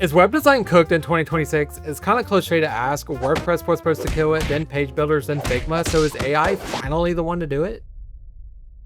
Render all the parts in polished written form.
Is web design cooked in 2026? It's kind of cliche to ask. WordPress was supposed to kill it, then page builders, then Figma. So is AI finally the one to do it?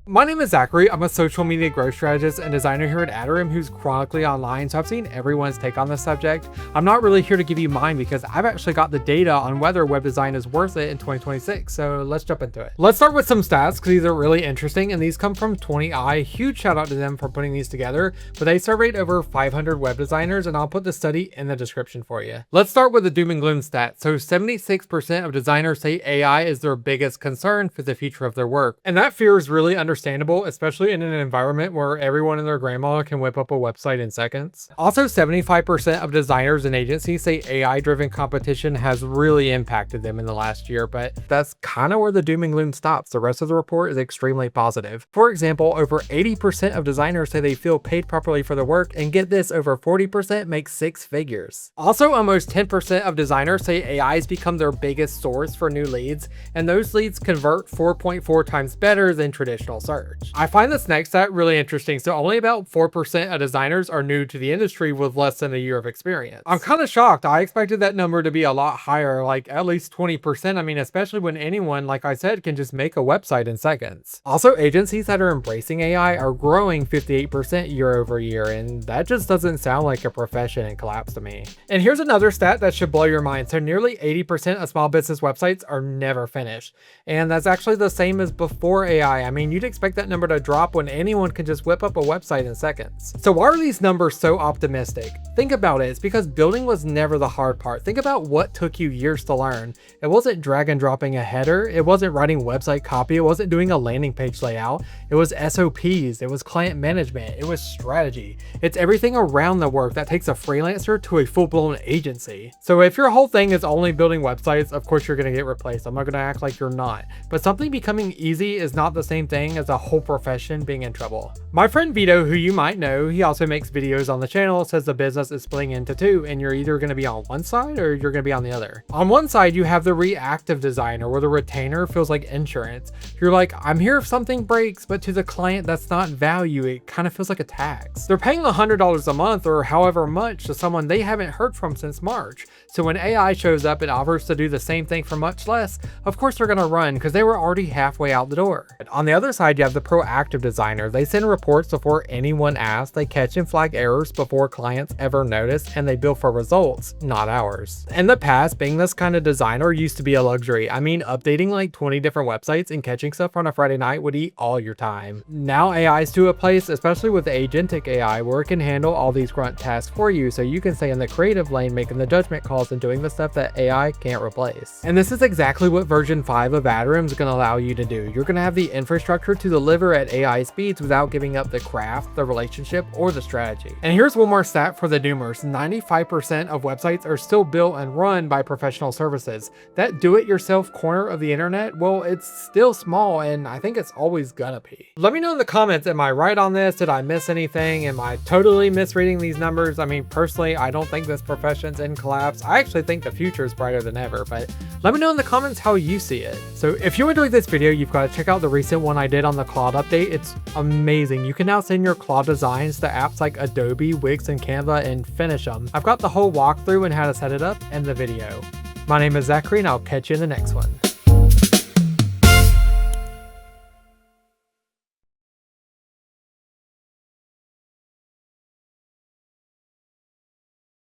My name is Zachary. I'm a social media growth strategist and designer here at Atarim who's chronically online, so I've seen everyone's take on this subject. I'm not really here to give you mine because I've actually got the data on whether web design is worth it in 2026, so let's jump into it. Let's start with some stats because these are really interesting, and these come from 20i. Huge shout out to them for putting these together, but they surveyed over 500 web designers, and I'll put the study in the description for you. Let's start with the doom and gloom stat. So 76% of designers say AI is their biggest concern for the future of their work, and that fear is really understandable, especially in an environment where everyone and their grandma can whip up a website in seconds. Also, 75% of designers and agencies say AI-driven competition has really impacted them in the last year, but that's kind of where the doom and gloom stops. The rest of the report is extremely positive. For example, over 80% of designers say they feel paid properly for their work, and get this, over 40% make 6 figures. Also, almost 10% of designers say AI has become their biggest source for new leads, and those leads convert 4.4 times better than traditional search. I find this next stat really interesting. So only about 4% of designers are new to the industry with less than a year of experience. I'm kind of shocked. I expected that number to be a lot higher, like at least 20%. I mean, especially when anyone, like I said, can just make a website in seconds. Also, agencies that are embracing AI are growing 58% year over year, and that just doesn't sound like a profession in collapse to me. And here's another stat that should blow your mind. So nearly 80% of small business websites are never finished. And that's actually the same as before AI. I mean, you'd expect that number to drop when anyone can just whip up a website in seconds. So why are these numbers so optimistic? Think about it. It's because building was never the hard part. Think about what took you years to learn. It wasn't drag and dropping a header. It wasn't writing website copy. It wasn't doing a landing page layout. It was SOPs. It was client management. It was strategy. It's everything around the work that takes a freelancer to a full-blown agency. So if your whole thing is only building websites, of course you're going to get replaced. I'm not going to act like you're not. But something becoming easy is not the same thing as a whole profession being in trouble. My friend Vito, who you might know, he also makes videos on the channel, says the business is splitting into two, and you're either going to be on one side or you're going to be on the other. On one side, you have the reactive designer, where the retainer feels like insurance. You're like, I'm here if something breaks, but to the client, that's not value. It kind of feels like a tax. They're paying $100 a month or however much to someone they haven't heard from since March. So when AI shows up and offers to do the same thing for much less, of course they're going to run because they were already halfway out the door. On the other side, you have the proactive designer. They send reports before anyone asks, they catch and flag errors before clients ever notice, and they build for results, not hours. In the past, being this kind of designer used to be a luxury. I mean, updating like 20 different websites and catching stuff on a Friday night would eat all your time. Now AI is to a place, especially with agentic AI, where it can handle all these grunt tasks for you, so you can stay in the creative lane making the judgment calls and doing the stuff that AI can't replace. And this is exactly what version 5 of Atarim is going to allow you to do. You're going to have the infrastructure to deliver at AI speeds without giving up the craft, the relationship, or the strategy. And here's one more stat for the doomers. 95% of websites are still built and run by professional services. That do-it-yourself corner of the internet, well, it's still small, and I think it's always gonna be. Let me know in the comments, am I right on this? Did I miss anything? Am I totally misreading these numbers? I mean, personally, I don't think this profession's in collapse. I actually think the future is brighter than ever, but let me know in the comments how you see it. So if you enjoyed this video, you've got to check out the recent one I did on the Claude update. It's amazing. You can now send your Claude designs to apps like Adobe, Wix, and Canva and finish them. I've got the whole walkthrough and how to set it up in the video. My name is Zachary, and I'll catch you in the next one.